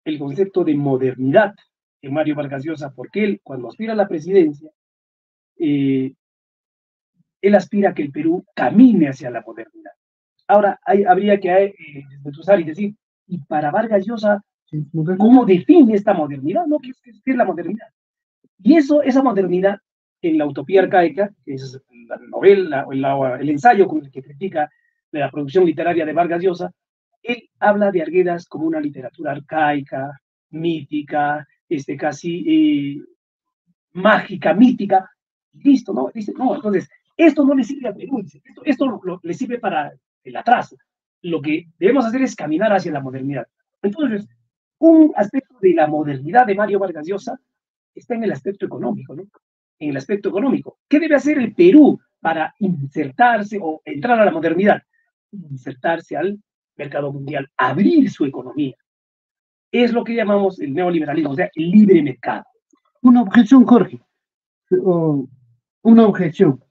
el concepto de modernidad en Mario Vargas Llosa, porque él, cuando aspira a la presidencia, eh, él aspira a que el Perú camine hacia la modernidad. Ahora, habría que desmenuzar y decir, y para Vargas Llosa, ¿cómo define esta modernidad? ¿No? ¿Qué es la modernidad? Y esa modernidad, en la utopía arcaica, que es la novela, el ensayo con el que critica de la producción literaria de Vargas Llosa, él habla de Arguedas como una literatura arcaica, mítica, casi mágica, mítica, y listo, ¿no? Dice, no, entonces, esto no le sirve a Perú, esto le sirve para el atraso. Lo que debemos hacer es caminar hacia la modernidad. Entonces, un aspecto de la modernidad de Mario Vargas Llosa está en el aspecto económico, ¿no? En el aspecto económico. ¿Qué debe hacer el Perú para insertarse o entrar a la modernidad? Insertarse al mercado mundial, abrir su economía. Es lo que llamamos el neoliberalismo, o sea, el libre mercado. Una objeción, Jorge. Una objeción.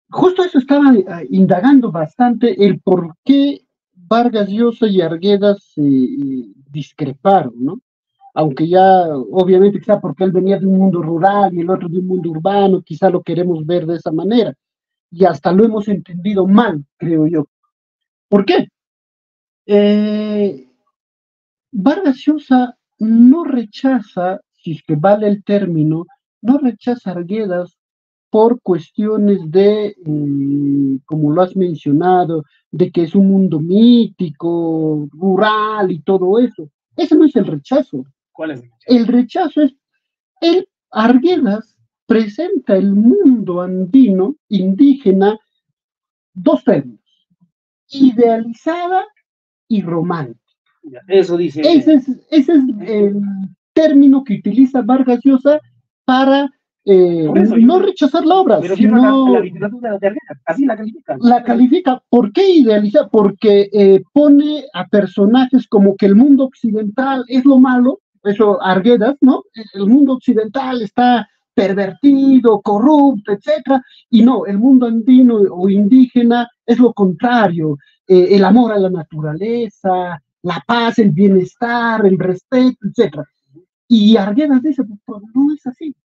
Justo eso estaba indagando bastante el por qué Vargas Llosa y Arguedas discreparon, ¿no? Aunque ya, obviamente, quizá porque él venía de un mundo rural y el otro de un mundo urbano, quizá lo queremos ver de esa manera. Y hasta lo hemos entendido mal, creo yo. ¿Por qué? Vargas Llosa no rechaza, si es que vale el término, no rechaza Arguedas por cuestiones de, como lo has mencionado, de que es un mundo mítico, rural y todo eso. Ese no es el rechazo. ¿Cuál es el rechazo? El rechazo es, Arguedas presenta el mundo andino, indígena, dos términos, idealizada y romántica. Eso dice. Ese es el término que utiliza Vargas Llosa para no rechazar la obra, sino la literatura de Arguedas, así la califica. La califica. ¿Por qué idealiza? Porque pone a personajes como que el mundo occidental es lo malo, eso Arguedas, ¿no? El mundo occidental está pervertido, corrupto, etcétera, y no, el mundo andino o indígena es lo contrario, el amor a la naturaleza, la paz, el bienestar, el respeto, etcétera. Y Arguedas dice, pues no es así.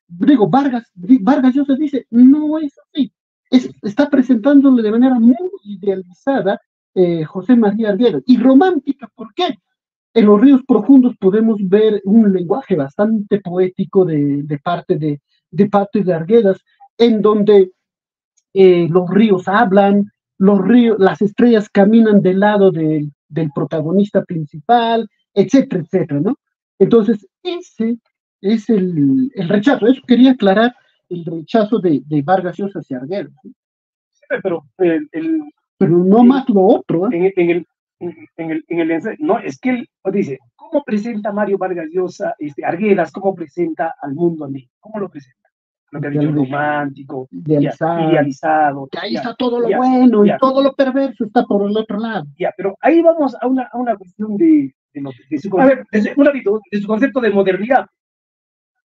Vargas Llosa dice, no es así. Está presentándole de manera muy idealizada José María Arguedas. Y romántica, ¿por qué? En Los ríos profundos podemos ver un lenguaje bastante poético de parte de Arguedas, en donde los ríos hablan, las estrellas caminan del lado del protagonista principal, etcétera, etcétera, ¿no? Entonces, ese es el rechazo. Eso quería aclarar, el rechazo de Vargas Llosa hacia Arguedas. ¿Sí? Pero no más lo otro. En el ensayo, no, es que él dice, ¿cómo presenta Mario Vargas Llosa, Arguedas, cómo presenta al mundo andino? ¿Cómo lo presenta? Lo que ha dicho, romántico, idealizado. Que ahí está todo lo bueno y todo lo perverso está por el otro lado. Pero ahí vamos a una cuestión de su concepto. A ver, de su concepto de modernidad.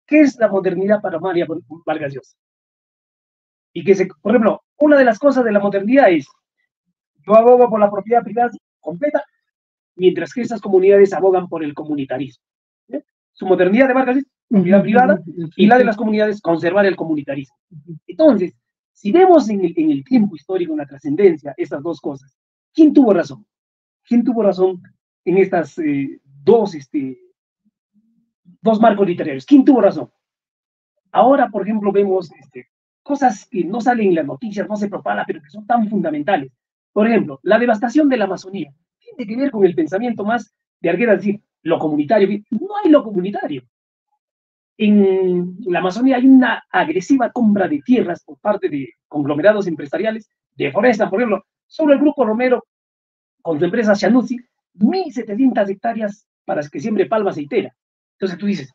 ¿Qué es la modernidad para Mario Vargas Llosa? Y por ejemplo, una de las cosas de la modernidad es, yo abogo por la propiedad privada completa, mientras que esas comunidades abogan por el comunitarismo. Su modernidad de Vargas es propiedad privada y la de las comunidades conservar el comunitarismo. Entonces, si vemos en el tiempo histórico, en la trascendencia, estas dos cosas, ¿quién tuvo razón? ¿Quién tuvo razón en estas dos marcos literarios? ¿Quién tuvo razón? Ahora, por ejemplo, vemos cosas que no salen en las noticias, no se propagan, pero que son tan fundamentales. Por ejemplo, la devastación de la Amazonía tiene que ver con el pensamiento más de Arguedas, decir, lo comunitario. No hay lo comunitario. En la Amazonía hay una agresiva compra de tierras por parte de conglomerados empresariales, deforestan, por ejemplo, solo el Grupo Romero, con su empresa Shanuzi, 1.700 hectáreas para que siembre palma aceitera. Entonces tú dices,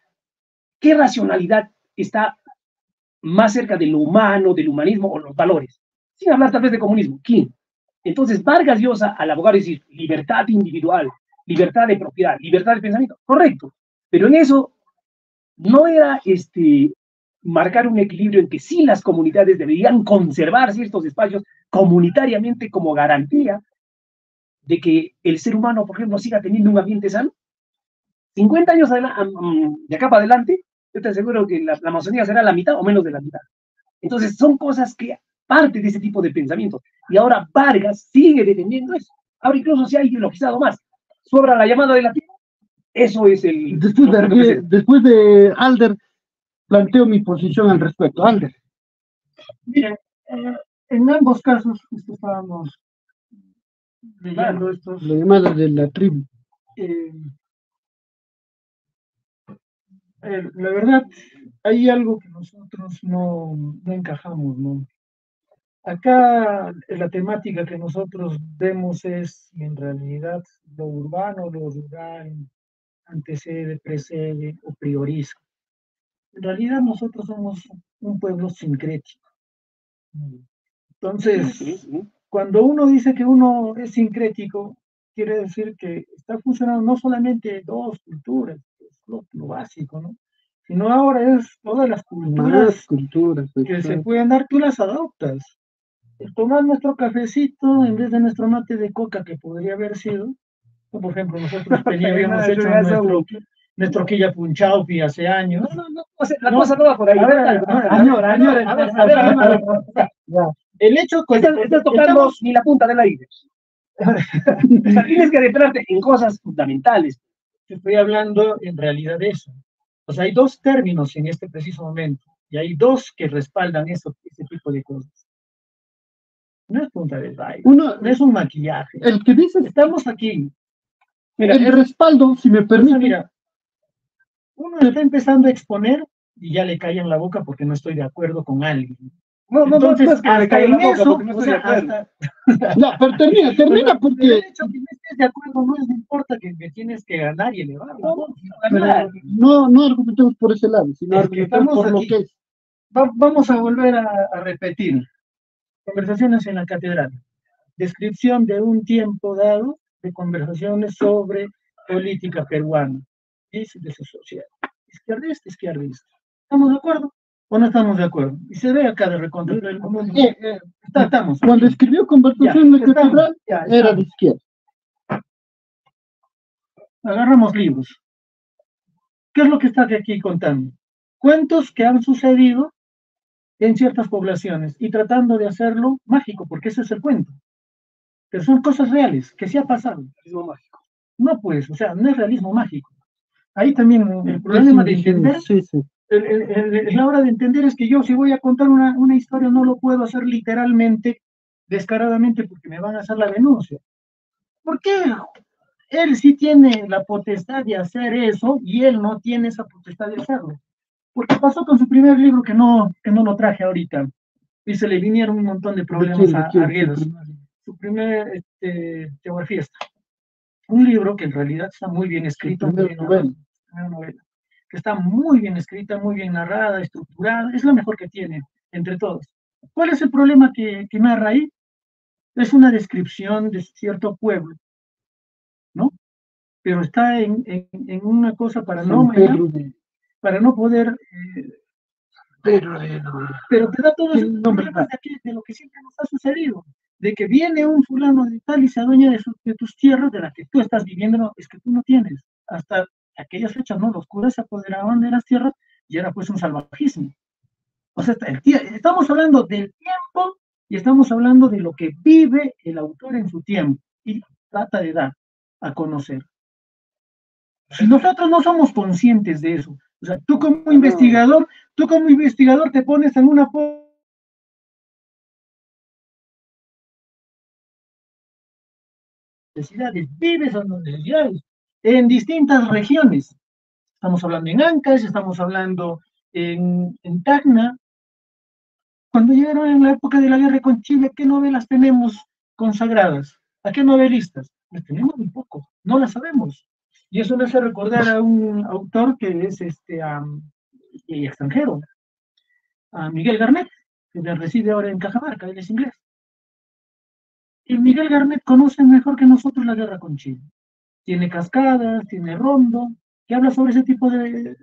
¿qué racionalidad está más cerca de lo humano, del humanismo o los valores? Sin hablar tal vez de comunismo. ¿Quién? Entonces Vargas Llosa, al abogar, decir libertad individual, libertad de propiedad, libertad de pensamiento, correcto, pero en eso no era marcar un equilibrio en que sí las comunidades deberían conservar ciertos espacios comunitariamente como garantía de que el ser humano, por ejemplo, siga teniendo un ambiente sano. 50 años de acá para adelante, yo te aseguro que la Amazonía será la mitad o menos de la mitad. Entonces, son cosas que parte de ese tipo de pensamiento. Y ahora Vargas sigue defendiendo eso. Ahora incluso se ha ideologizado más. Sobra la llamada de la tierra. Eso es Después de Alder, planteo mi posición al respecto. Alder. Miren, en ambos casos estábamos leyendo estos. La llamada de la tribu. La verdad, hay algo que nosotros no encajamos, ¿no? Acá la temática que nosotros vemos es si en realidad lo urbano, lo rural, antecede, precede o prioriza. En realidad nosotros somos un pueblo sincrético. Entonces, cuando uno dice que uno es sincrético, quiere decir que está funcionando no solamente dos culturas, es lo básico, ¿no? Sino ahora es todas las culturas que se pueden dar, tú las adoptas. El tomar nuestro cafecito en vez de nuestro mate de coca que podría haber sido, por ejemplo, nosotros habíamos hecho nuestro quilla punchaupi hace años. La cosa no va por ahí. A ver. El hecho que estás tocando ni la punta del aire. O sea, tienes que adentrarte en cosas fundamentales. Te estoy hablando en realidad de eso. O sea, hay dos términos en este preciso momento y hay dos que respaldan este tipo de cosas. No es punta del aire, no es un maquillaje. El que dice, estamos aquí. Mira, el respaldo, si me permite. Mira, uno está empezando a exponer y ya le cae en la boca porque no estoy de acuerdo con alguien. Entonces, no es que le caiga en la boca porque no estoy de acuerdo. No, pero termina porque... El hecho que no estés de acuerdo no importa que me tienes que ganar y elevar la voz. No argumentemos por ese lado, sino argumentemos por lo que es. Vamos a volver a repetir. Conversaciones en la catedral. Descripción de un tiempo dado de conversaciones sobre política peruana. Índice social. Izquierdista. ¿Estamos de acuerdo o no estamos de acuerdo? Y se ve acá de recontra. Estamos. Cuando escribió Conversación en la catedral, era de izquierda. Agarramos libros. ¿Qué es lo que está aquí contando? Cuentos que han sucedido en ciertas poblaciones y tratando de hacerlo mágico, porque ese es el cuento. Pero son cosas reales, que sí ha pasado. Realismo mágico. No, pues, o sea, no es realismo mágico. Ahí también el problema de entender, la hora de entender es que yo si voy a contar una historia no lo puedo hacer literalmente, descaradamente, porque me van a hacer la denuncia. ¿Por qué? Él sí tiene la potestad de hacer eso y él no tiene esa potestad de hacerlo. Porque pasó con su primer libro que no lo traje ahorita y se le vinieron un montón de problemas a Arguedas. Su primer Teoría Fiesta. Un libro que en realidad está muy bien escrito, una novela, que está muy bien escrita, muy bien narrada, estructurada, es la mejor que tiene entre todos. ¿Cuál es el problema que narra ahí? Es una descripción de cierto pueblo, ¿no? Pero está en una cosa paranómica, para no poder... pero te da todos los problemas de lo que siempre nos ha sucedido, de que viene un fulano de tal y se adueña de tus tierras, de las que tú estás viviendo, no, es que tú no tienes. Hasta aquellas fechas, ¿no? Los curas se apoderaban de las tierras y era pues un salvajismo. O sea, estamos hablando del tiempo y estamos hablando de lo que vive el autor en su tiempo y trata de dar a conocer. Si nosotros no somos conscientes de eso, o sea, tú como investigador te pones en una necesidades, vives en necesidades, en distintas regiones. Estamos hablando en Ancash, estamos hablando en Tacna. Cuando llegaron en la época de la guerra con Chile, ¿qué novelas tenemos consagradas? ¿A qué novelistas? Las tenemos muy poco, no las sabemos. Y eso me hace recordar a un autor que es extranjero, a Miguel Garnett, que reside ahora en Cajamarca, él es inglés. Y Miguel Garnett conoce mejor que nosotros la guerra con Chile. Tiene Cascadas, tiene Rondo, que habla sobre ese tipo de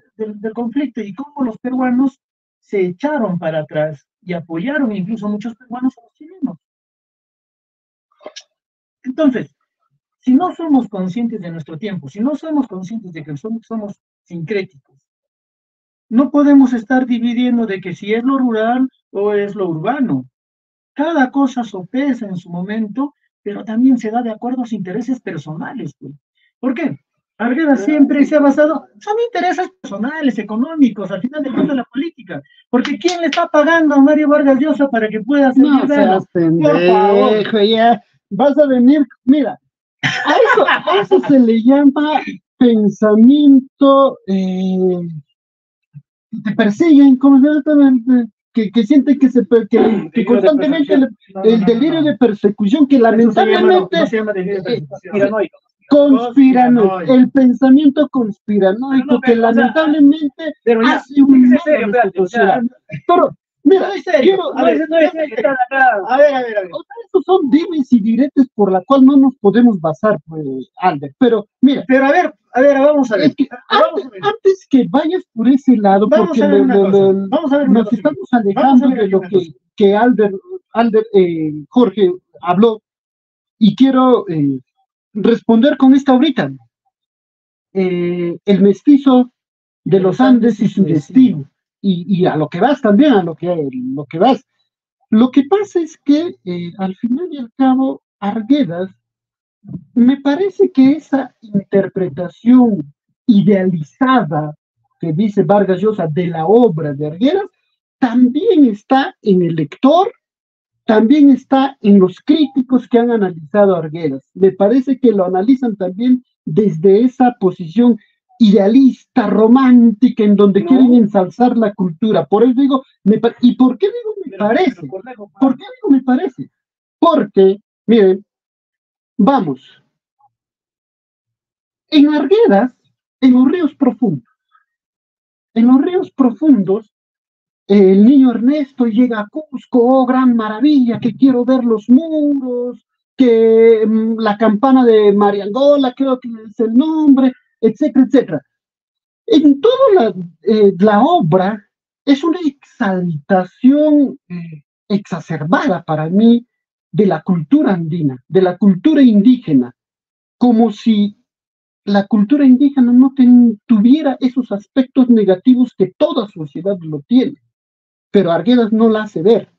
conflicto y cómo los peruanos se echaron para atrás y apoyaron incluso muchos peruanos a los chilenos. Entonces, si no somos conscientes de nuestro tiempo, si no somos conscientes de que somos sincréticos, no podemos estar dividiendo de que si es lo rural o es lo urbano. Cada cosa sopesa en su momento, pero también se da de acuerdo a sus intereses personales, pues. ¿Por qué? Argueda siempre se ha basado, son intereses personales, económicos, al final de cuentas la política. Porque ¿quién le está pagando a Mario Vargas Llosa para que pueda hacer No seas pendejo, ya vas a venir, mira, a eso se le llama pensamiento, te persiguen, ¿cómo se llama? Que sienten que constantemente el delirio de persecución, que lamentablemente conspiranoico, el pensamiento conspiranoico, que lamentablemente hace un mal a nuestra sociedad. Pero, mira, quiero, a ver, esos son dimes y diretes por la cual no nos podemos basar, pues, Albert, pero mira. Pero a ver, vamos a ver. Es que antes que vayas por ese lado, porque nos estamos alejando de lo que Albert Jorge habló, y quiero responder con esta ahorita. El mestizo de los Andes y su destino, y a lo que vas también, a lo que vas. Lo que pasa es que al final y al cabo, Arguedas, me parece que esa interpretación idealizada que dice Vargas Llosa de la obra de Arguedas también está en el lector, también está en los críticos que han analizado a Arguedas. Me parece que lo analizan también desde esa posición idealista, romántica, en donde quieren ensalzar la cultura. Por eso digo, ¿y por qué digo me parece? ¿Por qué digo me parece? Porque, miren, vamos, en Arguedas, en los ríos profundos, el niño Ernesto llega a Cusco, oh, gran maravilla, que quiero ver los muros, que la campana de Mariangola, creo que es el nombre, etcétera, etcétera. En toda la obra es una exaltación exacerbada para mí de la cultura andina, de la cultura indígena, como si la cultura indígena no tuviera esos aspectos negativos que toda sociedad lo tiene. Pero Arguedas no la hace ver.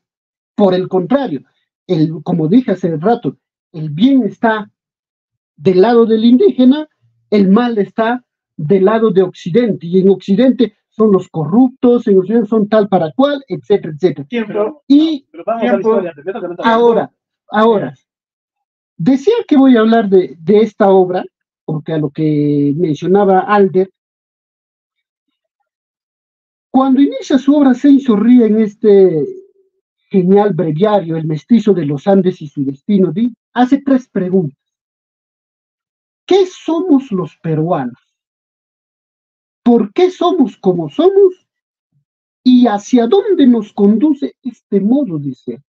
Por el contrario, como dije hace rato, el bien está del lado del indígena, el mal está del lado de Occidente, y en Occidente son los corruptos, en Occidente son tal para cual, etcétera, etcétera. Pero vamos a la historia. Ahora, decía que voy a hablar de esta obra, porque a lo que mencionaba Alder, cuando inicia su obra Celso Ría en este genial breviario, El mestizo de los Andes y su destino, hace 3 preguntas. ¿Qué somos los peruanos? ¿Por qué somos como somos? ¿Y hacia dónde nos conduce este modo de ser?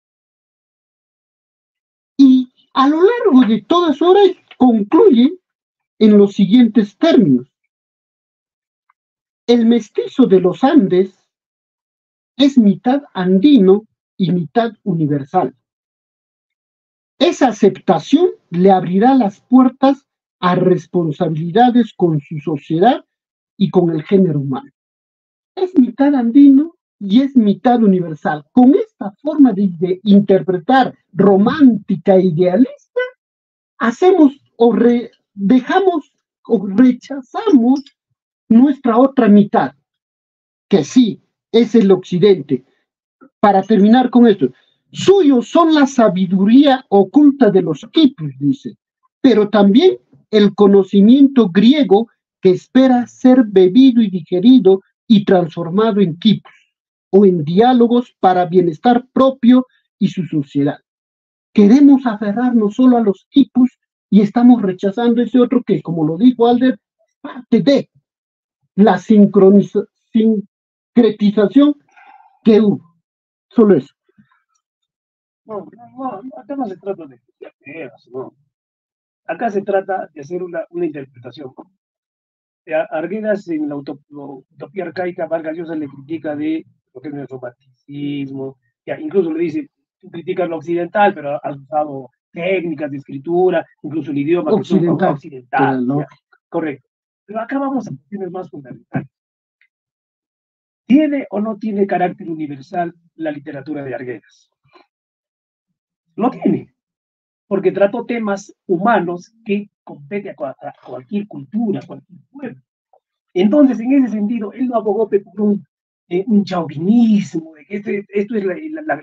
Y a lo largo de toda su obra concluye en los siguientes términos. El mestizo de los Andes es mitad andino y mitad universal. Esa aceptación le abrirá las puertas a responsabilidades con su sociedad y con el género humano. Es mitad andino y es mitad universal. Con esta forma de interpretar romántica e idealista, hacemos dejamos o rechazamos nuestra otra mitad, que sí, es el occidente. Para terminar con esto, suyos son la sabiduría oculta de los quipus, dice, pero también el conocimiento griego que espera ser bebido y digerido y transformado en quipus, o en diálogos para bienestar propio y su sociedad. Queremos aferrarnos solo a los quipus y estamos rechazando ese otro que, como lo dijo Alder, es parte de la sincretización que hubo. Solo eso. No, acá no se trata de ideas, no. Acá se trata de hacer una interpretación. Arguedas en la utopía arcaica, Vargas Llosa le critica de lo que es el romanticismo, incluso le dice, tú criticas lo occidental, pero has usado técnicas de escritura, incluso el idioma occidental. Correcto. Pero acá vamos a cuestiones más fundamentales. ¿Tiene o no tiene carácter universal la literatura de Arguedas? Lo tiene, porque trató temas humanos que competen a cualquier cultura, a cualquier pueblo. Entonces, en ese sentido, él no abogó por un chauvinismo, de que esto es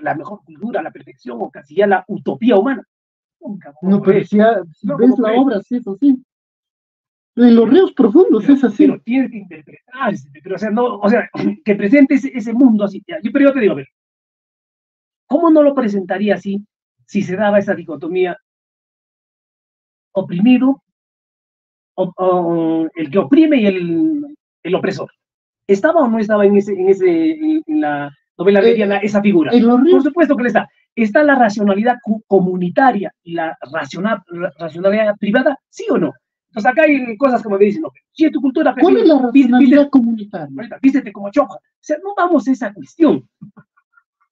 la mejor cultura, la perfección, o casi ya la utopía humana. No, pero si ves la obra, sí, eso sí. En los ríos profundos es así. Pero tiene que interpretarse, pero que presente ese mundo así. Pero yo te digo, a ver, ¿cómo no lo presentaría así si se daba esa dicotomía oprimido, el que oprime y el opresor? ¿Estaba o no estaba en la novela herreriana esa figura? Por supuesto que le está. ¿Está la racionalidad comunitaria y la racionalidad privada? ¿Sí o no? Entonces acá hay cosas como dicen, no, si es tu cultura... ¿Cuál es la racionalidad comunitaria? Vístete como choca. O sea, no vamos a esa cuestión.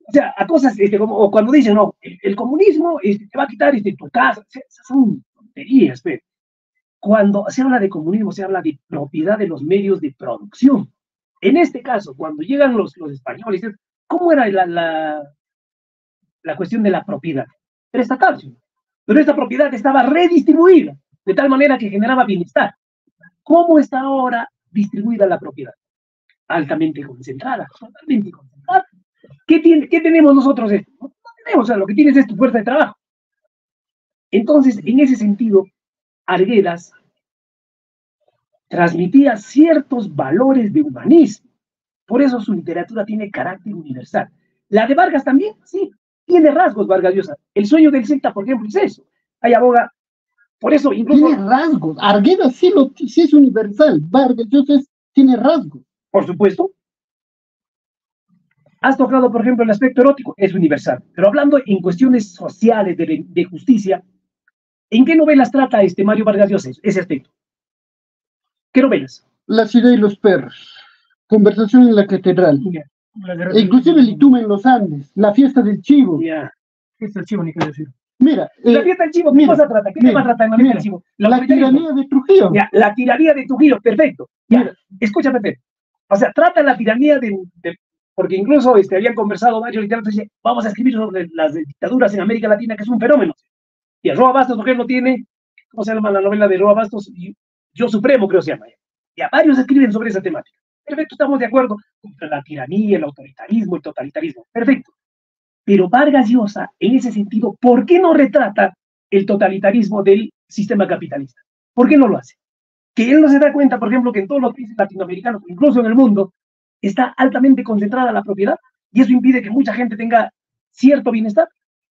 O sea, a cosas o cuando dicen, no, el comunismo te va a quitar tu casa. O sea, esas son tonterías, pero cuando se habla de comunismo, se habla de propiedad de los medios de producción. En este caso, cuando llegan los españoles, ¿cómo era la cuestión de la propiedad? Era estatal, pero esta propiedad estaba redistribuida, de tal manera que generaba bienestar. ¿Cómo está ahora distribuida la propiedad? Altamente concentrada, totalmente concentrada. ¿Qué tenemos nosotros? No tenemos, o sea, lo que tienes es tu fuerza de trabajo. Entonces, en ese sentido, Arguedas transmitía ciertos valores de humanismo. Por eso su literatura tiene carácter universal. La de Vargas también, sí, tiene rasgos Vargas Llosa. El sueño del Celta, por ejemplo, es eso. Hay aboga, por eso incluso... Tiene rasgos. Arguedas sí es universal. Vargas Llosa tiene rasgos. Por supuesto. Has tocado, por ejemplo, el aspecto erótico, es universal. Pero hablando en cuestiones sociales, de justicia, ¿en qué novelas trata Mario Vargas Llosa ese aspecto? ¿Qué novelas? La ciudad y los perros. Conversación en la catedral. Inclusive el Itume en los Andes. La fiesta del chivo. Fiesta del chivo, ni qué decir. Mira, la fiesta del chivo, ¿qué cosa trata? ¿Qué tema trata en la fiesta del chivo? La tiranía de Trujillo. La tiranía de Trujillo, perfecto. Escucha, Pepe. O sea, trata la tiranía porque incluso habían conversado varios literatos y dicen, vamos a escribir sobre las dictaduras en América Latina, que es un fenómeno. Y a Roa Bastos, por ejemplo, tiene, ¿cómo se llama la novela de Roa Bastos? Yo Supremo, creo que se llama. Y a varios escriben sobre esa temática. Perfecto, estamos de acuerdo contra la tiranía, el autoritarismo, el totalitarismo. Perfecto. Pero Vargas Llosa, en ese sentido, ¿por qué no retrata el totalitarismo del sistema capitalista? ¿Por qué no lo hace? Que él no se da cuenta, por ejemplo, que en todos los países latinoamericanos, incluso en el mundo, está altamente concentrada la propiedad y eso impide que mucha gente tenga cierto bienestar.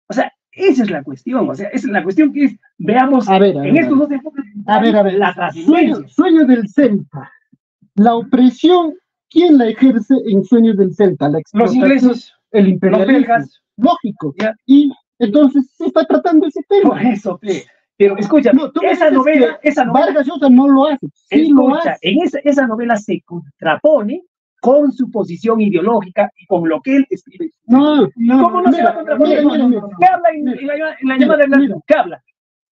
O sea, esa es la cuestión. O sea, esa es la cuestión que es, veamos en estos dos enfoques. La trascendencia. Sueño del Celta. La opresión, ¿quién la ejerce en Sueños del Celta? Los ingleses, el imperialismo. Los belgas. Lógico. ¿Ya? Y entonces se está tratando ese tema. Por eso, pero escucha, esa novela Vargas Llosa no lo hace. Sí lo hace. En esa novela se contrapone con su posición ideológica y con lo que él escribe. ¿Cómo no se va a contraponer? ¿Qué habla en la llamada de Blanco? ¿Qué habla?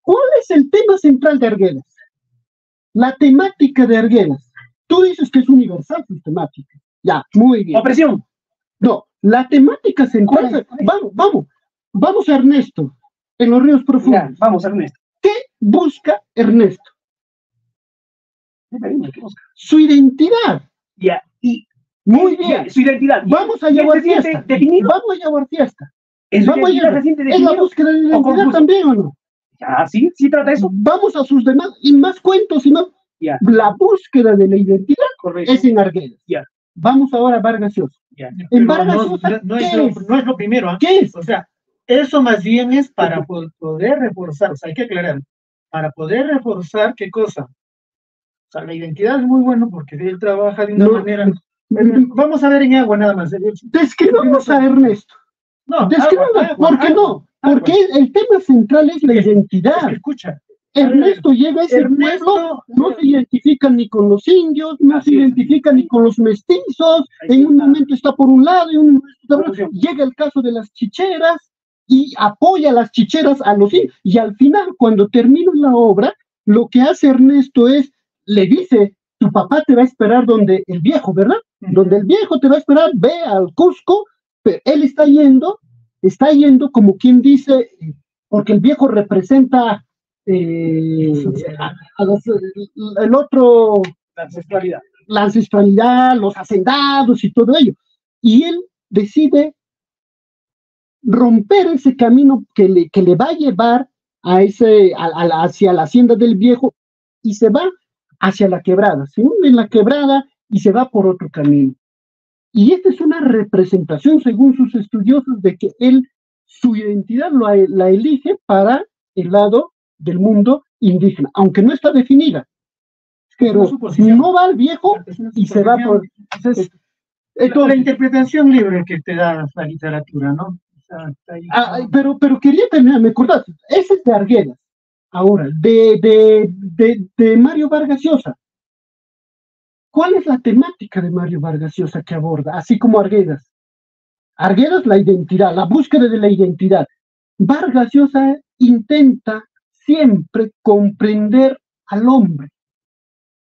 ¿Cuál es el tema central de Arguedas? La temática de Arguedas. Tú dices que es universal su temática. Ya, muy bien. Opresión. No, la temática central. Vamos a Ernesto, en los ríos profundos. Ya, vamos a Ernesto. ¿Qué busca Ernesto? ¿Qué busca? Su identidad. Ya, y muy bien. Su identidad. Vamos a llevar fiesta. Vamos a llevar fiesta. ¿Es la búsqueda de identidad también o no? Ah, sí trata eso. Vamos a sus demás, y más cuentos y más. Ya. La búsqueda de la identidad. Correcto. Es en Arguedas. Ya. Vamos ahora a Vargas Llosa. Ya. En Vargas Llosa, no es lo primero. ¿Qué es? O sea, eso más bien es para poder reforzar, o sea, hay que aclarar, para poder reforzar qué cosa. O sea, la identidad es muy bueno porque él trabaja de una manera. Vamos a ver en agua nada más. Describamos a Ernesto. No, ¿por qué no? Porque el tema central es la identidad. Escucha. Ernesto llega a ese pueblo, no se identifica ni con los indios, no se identifica ni con los mestizos, en un momento está por un lado, llega el caso de las chicheras, y apoya las chicheras a los indios. Y al final, cuando termina la obra, lo que hace Ernesto es, le dice, tu papá te va a esperar donde el viejo, ¿verdad? Donde el viejo te va a esperar, ve al Cusco, pero él está yendo como quien dice, porque el viejo representa el otro, la ancestralidad, los hacendados y todo ello. Y él decide romper ese camino que le va a llevar hacia la hacienda del viejo y se va hacia la quebrada, se hunde en la quebrada y se va por otro camino. Y esta es una representación, según sus estudiosos, de que él, su identidad la elige para el lado del mundo indígena, aunque no está definida, pero no va al viejo y se va por... Entonces, la interpretación libre que te da la literatura, ¿no? Pero quería terminar, me acordaste, ese es de Arguedas. Ahora, de Mario Vargas Llosa. ¿Cuál es la temática de Mario Vargas Llosa que aborda? Así como Arguedas. Arguedas, la identidad, la búsqueda de la identidad. Vargas Llosa intenta siempre comprender al hombre.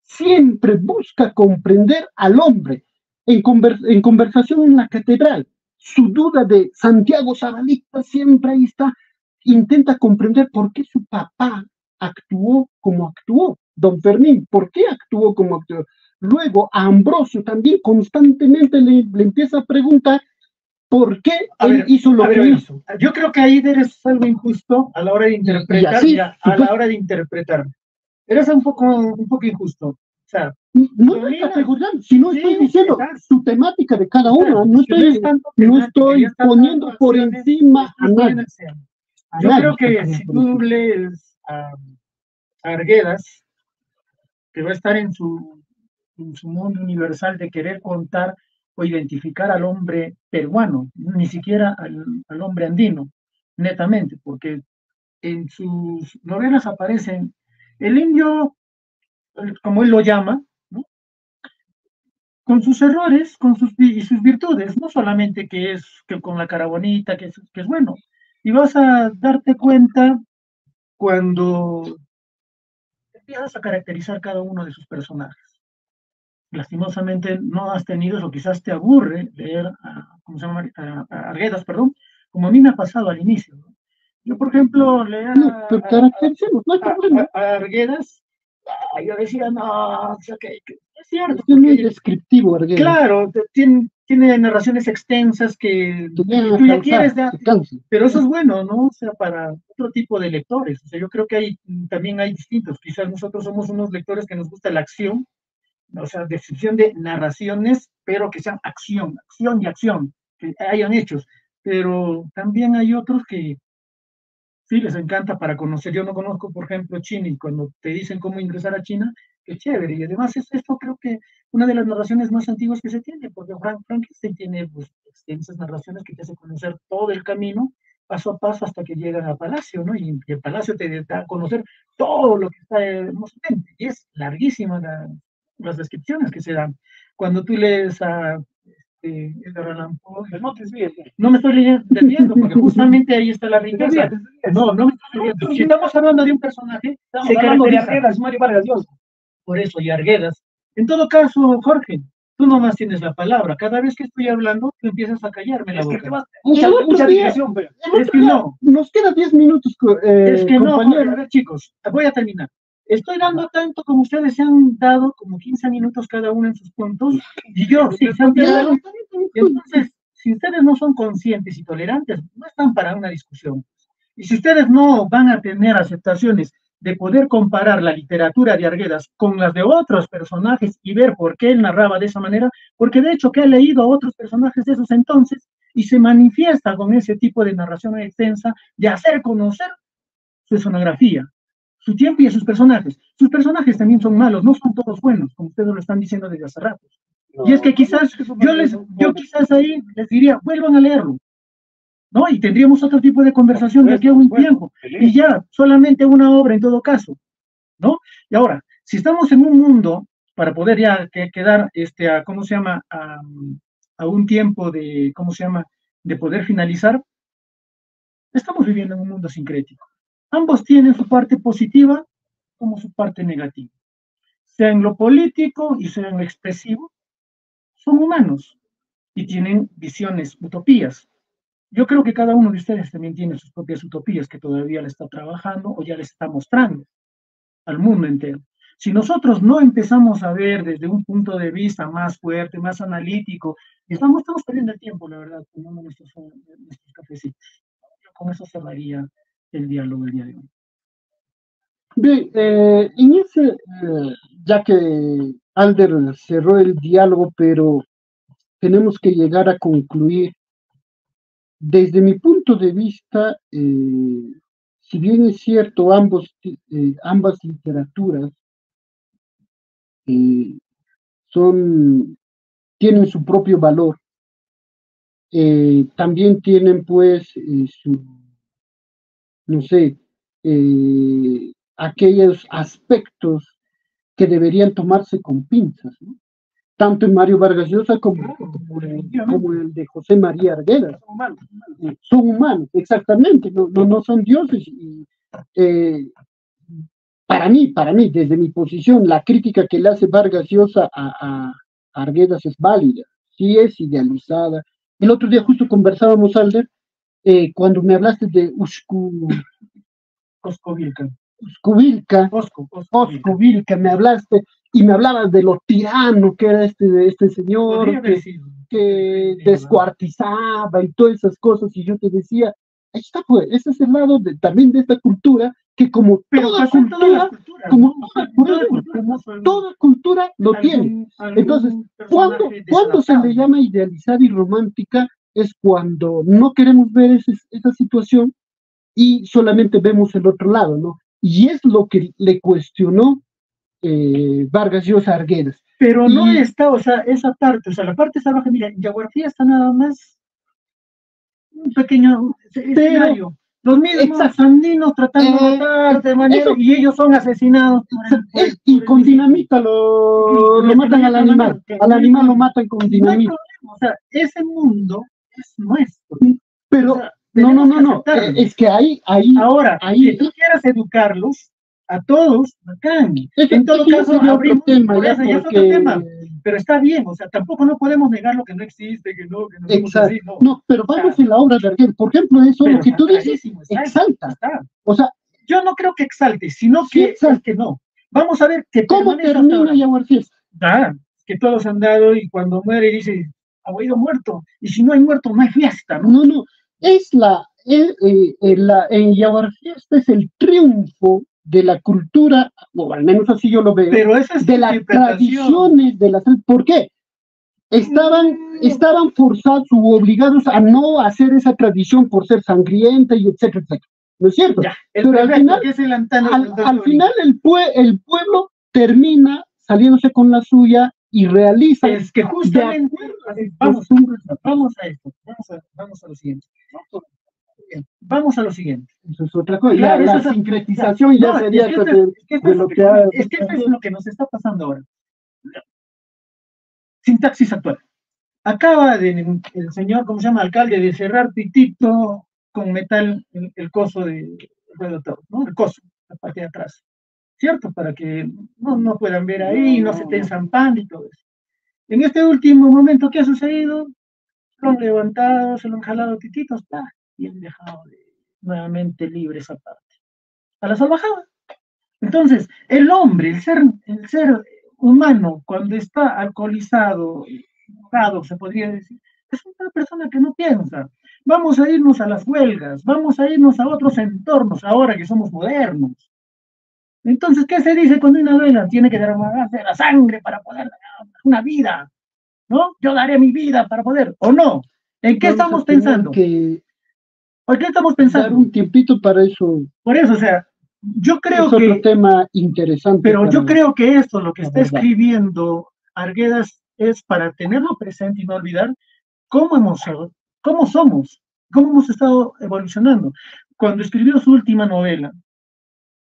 Siempre busca comprender al hombre. En conversación en la catedral, su duda de Santiago Zabalita siempre ahí está. Intenta comprender por qué su papá actuó como actuó. Don Fermín, ¿por qué actuó como actuó? Luego a Ambrosio también constantemente le empieza a preguntar por qué él hizo lo que hizo. Yo creo que ahí eres algo injusto a la hora de interpretar. A la hora de interpretar. Eres un poco injusto. O sea, no estoy categorizando, sino estoy diciendo su temática de cada uno. No estoy poniendo por encima a nadie. Yo creo que si tú lees a Arguedas, que va a estar en su mundo universal de querer contar o identificar al hombre peruano, ni siquiera al hombre andino, netamente, porque en sus novelas aparecen el indio, como él lo llama, ¿no? Con sus errores y sus virtudes, no solamente que con la cara bonita, que es bueno. Y vas a darte cuenta cuando empiezas a caracterizar cada uno de sus personajes. Lastimosamente no has tenido eso, quizás te aburre leer a Arguedas, perdón, como a mí me ha pasado al inicio, ¿no? Yo, por ejemplo, leer a Arguedas, yo decía, no, que es cierto. Es muy descriptivo, Arguedas. Claro, tiene narraciones extensas que tú ya quieres dar, pero eso es bueno, ¿no? O sea, para otro tipo de lectores. O sea, yo creo que también hay distintos. Quizás nosotros somos unos lectores que nos gusta la acción, o sea, descripción de narraciones, pero que sean acción y acción, que hayan hechos. Pero también hay otros que sí les encanta para conocer. Yo no conozco, por ejemplo, China, y cuando te dicen cómo ingresar a China, qué chévere. Y además esto creo que una de las narraciones más antiguas que se tiene, porque Frankenstein tiene pues, extensas narraciones que te hacen conocer todo el camino, paso a paso, hasta que llegan al palacio, ¿no? Y el palacio te da a conocer todo lo que está hermosamente. Y es larguísima las descripciones que se dan. Cuando tú lees a Edgar Allan Poe, no me estoy desviando, porque justamente ahí está la riqueza. No me estoy desviando. Si estamos hablando de un personaje, estamos hablando de Arguedas, Mario Vargas Llosa. Por eso, y Arguedas. En todo caso, Jorge, tú nomás tienes la palabra. Cada vez que estoy hablando, tú empiezas a callarme la boca. Mucha digresión, pero es que no. Nos quedan 10 minutos, es que compañero. No, a ver, chicos, voy a terminar. Estoy dando tanto como ustedes se han dado, como 15 minutos cada uno en sus puntos, y yo, sí, se han tirado. Entonces, si ustedes no son conscientes y tolerantes, no están para una discusión. Y si ustedes no van a tener aceptaciones de poder comparar la literatura de Arguedas con las de otros personajes y ver por qué él narraba de esa manera, porque de hecho que ha leído a otros personajes de esos entonces y se manifiesta con ese tipo de narración extensa de hacer conocer su escenografía, su tiempo y a sus personajes. Sus personajes también son malos, no son todos buenos, como ustedes lo están diciendo desde hace rato. No, y es que quizás, yo quizás ahí les diría, vuelvan a leerlo, ¿no? Y tendríamos otro tipo de conversación de aquí a un tiempo. Y ya, solamente una obra en todo caso, ¿no? Y ahora, si estamos en un mundo, para poder ya quedar, ¿cómo se llama? A un tiempo de, ¿cómo se llama? De poder finalizar, Estamos viviendo en un mundo sincrético. Ambos tienen su parte positiva como su parte negativa. Sea en lo político y sea en lo expresivo, son humanos y tienen visiones, utopías. Yo creo que cada uno de ustedes también tiene sus propias utopías que todavía le está trabajando o ya les está mostrando al mundo entero. Si nosotros no empezamos a ver desde un punto de vista más fuerte, más analítico, estamos perdiendo el tiempo, la verdad, tomando nuestros cafecitos. Yo con eso cerraría el diálogo del día de hoy. Bien, en ese, ya que Alder cerró el diálogo, pero tenemos que llegar a concluir. Desde mi punto de vista, si bien es cierto, ambas literaturas eh, tienen su propio valor, también tienen pues no sé, aquellos aspectos que deberían tomarse con pinzas, ¿no? Tanto en Mario Vargas Llosa como el de José María Arguedas. Son humanos, exactamente, no son dioses. Y, para mí, desde mi posición, la crítica que le hace Vargas Llosa a Arguedas es válida, sí es idealizada. El otro día justo conversábamos, Alder, cuando me hablaste de Vilca, me hablaste y me hablabas de lo tirano que era este señor, que descuartizaba y todas esas cosas, y yo te decía, ahí está pues, ese es el lado también de esta cultura, que como toda cultura lo tiene. Entonces, cuando se le llama idealizar y romántica, es cuando no queremos ver esa situación y solamente vemos el otro lado, ¿no? Y es lo que le cuestionó Vargas Llosa a Arguedas. Pero no está, o sea, esa parte, o sea, la parte salvaje, mira, Yaguartía está nada más un pequeño escenario. Los mismos andinos tratando de matar de manera, y ellos son asesinados. Y con dinamita lo matan al animal lo matan con dinamita. O sea, ese mundo es nuestro. Pero, o sea, no, es que ahí. Ahora, si tú quieres educarlos, a todos, bacán. En todo caso, abrimos otro tema. Pero está bien, o sea, tampoco no podemos negar lo que no existe, que no exacto. Así, no, pero vamos en la obra de Arguedas, por ejemplo, eso lo que tú dices, exalta. O sea, yo no creo que exalte, sino que no. Vamos a ver que ¿cómo termina Yaguartía? Que todos han dado y cuando muere dice, ha oído muerto, y si no hay muerto, no hay fiesta, ¿no? No, es en Yaguartía es el triunfo de la cultura, o al menos así yo lo veo, pero esa es de las tradiciones, ¿por qué? Estaban forzados u obligados a no hacer esa tradición por ser sangrienta y etcétera, etcétera. ¿No es cierto? Ya, pero al final el pueblo termina saliéndose con la suya y realiza. Es que justamente, vamos a esto, vamos a lo siguiente. Vamos a lo siguiente. Eso es otra cosa. Claro, la sincretización ya sería es que esto es lo que nos está pasando ahora. Sintaxis actual. Acaba el señor, ¿cómo se llama? Alcalde de cerrar pitito con metal el coso de redactor, ¿no? El coso, la parte de atrás. ¿Cierto? Para que no puedan ver ahí, no se estén zampando y todo eso. En este último momento, ¿qué ha sucedido? Lo han levantado, se lo han jalado tititos, y han dejado nuevamente libre esa parte. A la salvajada. Entonces, el hombre, el ser humano, cuando está alcoholizado, drogado, se podría decir, es una persona que no piensa. Vamos a irnos a las huelgas, vamos a irnos a otros entornos ahora que somos modernos. Entonces, ¿qué se dice cuando una vela tiene que derramarse la sangre para poder dar una vida? ¿No? Yo daré mi vida para poder, ¿o no? ¿En qué estamos pensando? ¿Por qué estamos pensando? Dar un tiempito para eso. Por eso, o sea, yo creo es otro tema interesante. Pero yo creo que esto, lo que está escribiendo Arguedas, es para tenerlo presente y no olvidar cómo somos, cómo hemos estado evolucionando. Cuando escribió su última novela,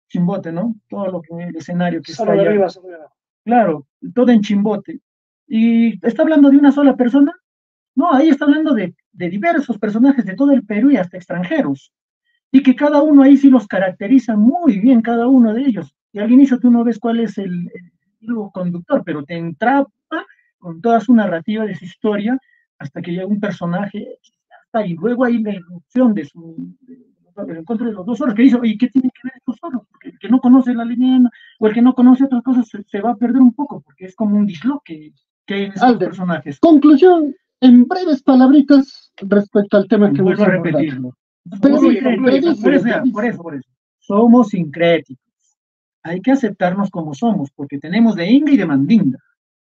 Chimbote, ¿no? Todo lo que el escenario que está allá. Claro, todo en Chimbote. ¿Y está hablando de una sola persona? No, ahí está hablando de diversos personajes de todo el Perú y hasta extranjeros. y que cada uno ahí sí los caracteriza muy bien, cada uno de ellos. Y al inicio tú no ves cuál es el hilo conductor, pero te entrapa con toda su narrativa de su historia hasta que llega un personaje, y luego hay la irrupción del encuentro de los dos solos, que dice, oye, ¿qué tiene que ver estos solos? Porque el que no conoce la leyenda o el que no conoce otras cosas se va a perder un poco, porque es como un disloque que hay en estos personajes. Conclusión, en breves palabritas respecto al tema que vuelvo a repetirlo. Por eso. Somos sincréticos. Hay que aceptarnos como somos, porque tenemos de inga y de mandinga.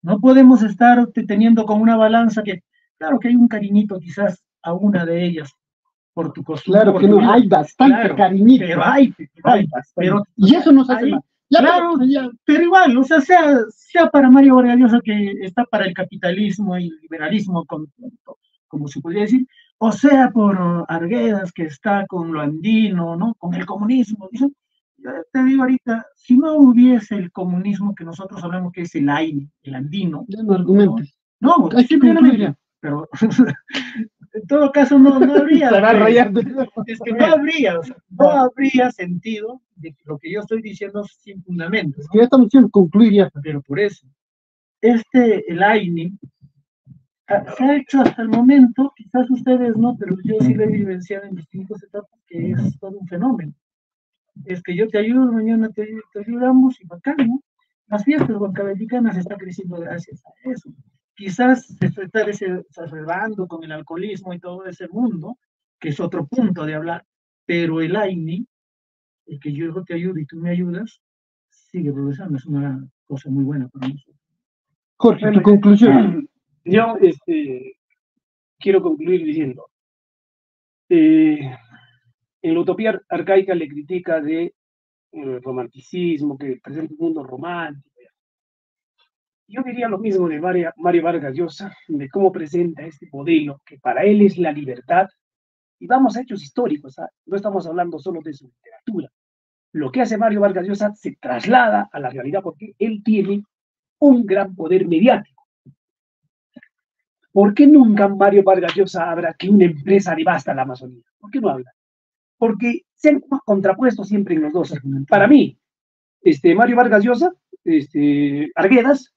No podemos estar teniendo con una balanza que, claro que hay un cariñito quizás a una de ellas, por tu costumbre. Claro que no, hay bastante cariñito. Pero hay pero, y eso nos hace mal. Claro, pero igual, o sea, sea para Mario Vargas Llosa, que está para el capitalismo y el liberalismo, como se podría decir, o sea por Arguedas, que está con lo andino, ¿no? Con el comunismo. Dicen, yo te digo ahorita, si no hubiese el comunismo que nosotros hablamos que es el AINE, el andino. Ya no argumentes. No, simplemente, pero en todo caso no habría. Es que no habría, o sea, no habría sentido de lo que yo estoy diciendo sin fundamento, ¿no? Ya estamos diciendo concluir ya. Pero por eso, el AINE se ha hecho hasta el momento, quizás ustedes no, pero yo sí lo he vivenciado en distintas etapas, que es todo un fenómeno. Es que yo te ayudo, mañana te ayudamos y bacán, ¿no? Las fiestas huancavelicanas están creciendo gracias a eso. Quizás se está exacerbando con el alcoholismo y todo ese mundo, que es otro punto de hablar, pero el AINE, el que yo te ayudo y tú me ayudas, sigue progresando, es una cosa muy buena para nosotros. Jorge, tu conclusión. Yo quiero concluir diciendo, en la utopía arcaica le critica de romanticismo, que presenta un mundo romántico. Yo diría lo mismo de Mario Vargas Llosa, de cómo presenta este modelo, que para él es la libertad, y vamos a hechos históricos, ¿eh? No estamos hablando solo de su literatura. Lo que hace Mario Vargas Llosa se traslada a la realidad porque él tiene un gran poder mediático. ¿Por qué nunca Mario Vargas Llosa habla que una empresa devasta la Amazonía? ¿Por qué no habla? Porque se han contrapuesto siempre en los dos. Para mí, Mario Vargas Llosa, Arguedas,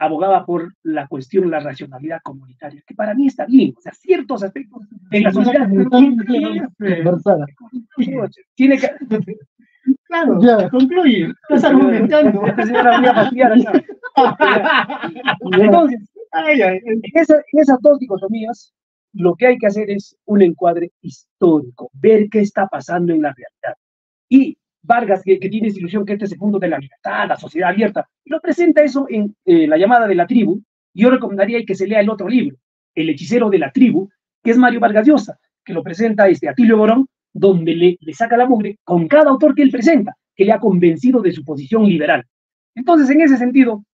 abogaba por la cuestión, la racionalidad comunitaria, que para mí está bien, o sea, ciertos aspectos de la sociedad tiene que... Claro, ya. Concluye, estás argumentando. Entonces, en esas dos dicotomías, lo que hay que hacer es un encuadre histórico, ver qué está pasando en la realidad. Y Vargas, que tiene esa ilusión que este es el mundo de la libertad, la sociedad abierta, lo presenta eso en La llamada de la tribu. Yo recomendaría que se lea el otro libro, El hechicero de la tribu, que es Mario Vargas Llosa, que lo presenta Atilio Borón, donde le saca la mugre con cada autor que él presenta, que le ha convencido de su posición liberal. Entonces, en ese sentido,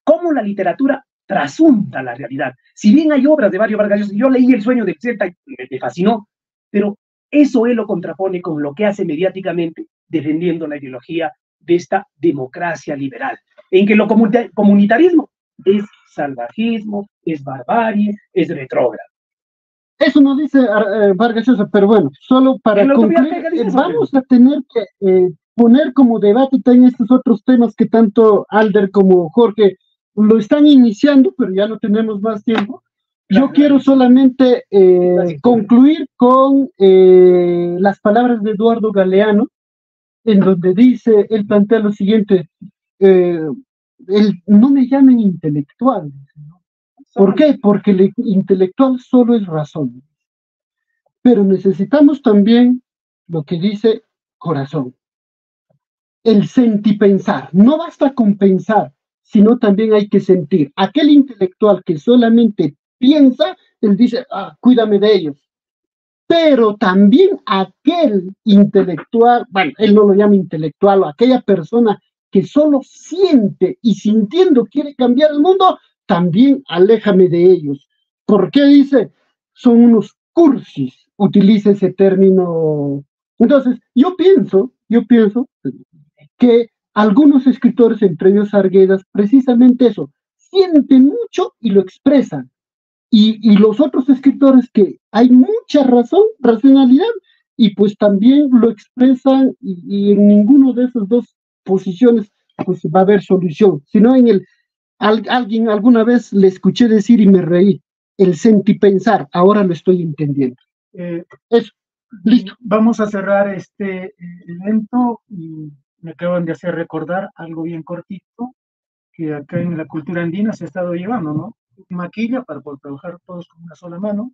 ¿cómo la literatura trasunta la realidad? Si bien hay obras de Mario Vargas Llosa, yo leí El sueño de Celta y me fascinó, pero eso él lo contrapone con lo que hace mediáticamente defendiendo la ideología de esta democracia liberal, en que lo comunitarismo es salvajismo, es barbarie, es retrógrado. Eso no dice Vargas Llosa, pero bueno, solo para concluir, vamos a tener que poner como debate en estos otros temas que tanto Alder como Jorge lo están iniciando, pero ya no tenemos más tiempo. Yo quiero solamente concluir con las palabras de Eduardo Galeano, en donde dice, él plantea lo siguiente, no me llamen intelectual. ¿Por qué? Porque el intelectual solo es razón. Pero necesitamos también lo que dice corazón. El sentipensar. No basta con pensar, sino también hay que sentir. Aquel intelectual que solamente piensa, él dice, cuídame de ellos. Pero también aquel intelectual, bueno, él no lo llama intelectual, o aquella persona que solo siente y sintiendo quiere cambiar el mundo, también aléjame de ellos. ¿Por qué dice? Son unos cursis, utiliza ese término. Entonces, yo pienso que algunos escritores, entre ellos Arguedas, precisamente eso, sienten mucho y lo expresan. Y los otros escritores que hay mucha racionalidad, y pues también lo expresan y en ninguno de esas dos posiciones pues va a haber solución, sino en alguien alguna vez le escuché decir y me reí, el sentipensar, ahora lo estoy entendiendo. Eso, listo. Vamos a cerrar este evento y me acaban de hacer recordar algo bien cortito que acá en la cultura andina se ha estado llevando, ¿no? Maquilla para poder trabajar todos con una sola mano,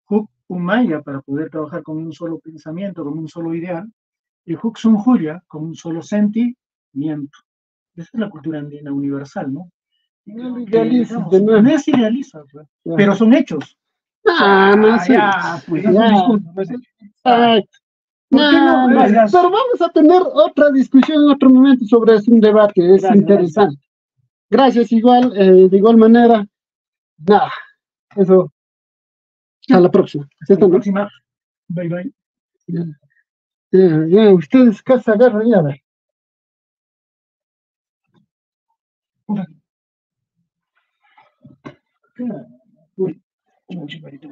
Huk Umaya para poder trabajar con un solo pensamiento, con un solo ideal, y Huk Sunjuya con un solo sentimiento. Esa es la cultura andina universal, ¿no? No lo idealices de No nuevo. es idealiza, pues, pero son hechos. No sé. Ya, pues No es un discurso, no es hecho. ¿Por qué no? Pero vamos a tener otra discusión en otro momento sobre un debate, es Gracias. interesante. Gracias, igual, de igual manera. Nada, eso. A la próxima. Hasta la próxima. Bye, bye. Ya, ustedes casa agarran ya, ve. Uy, mucho parito.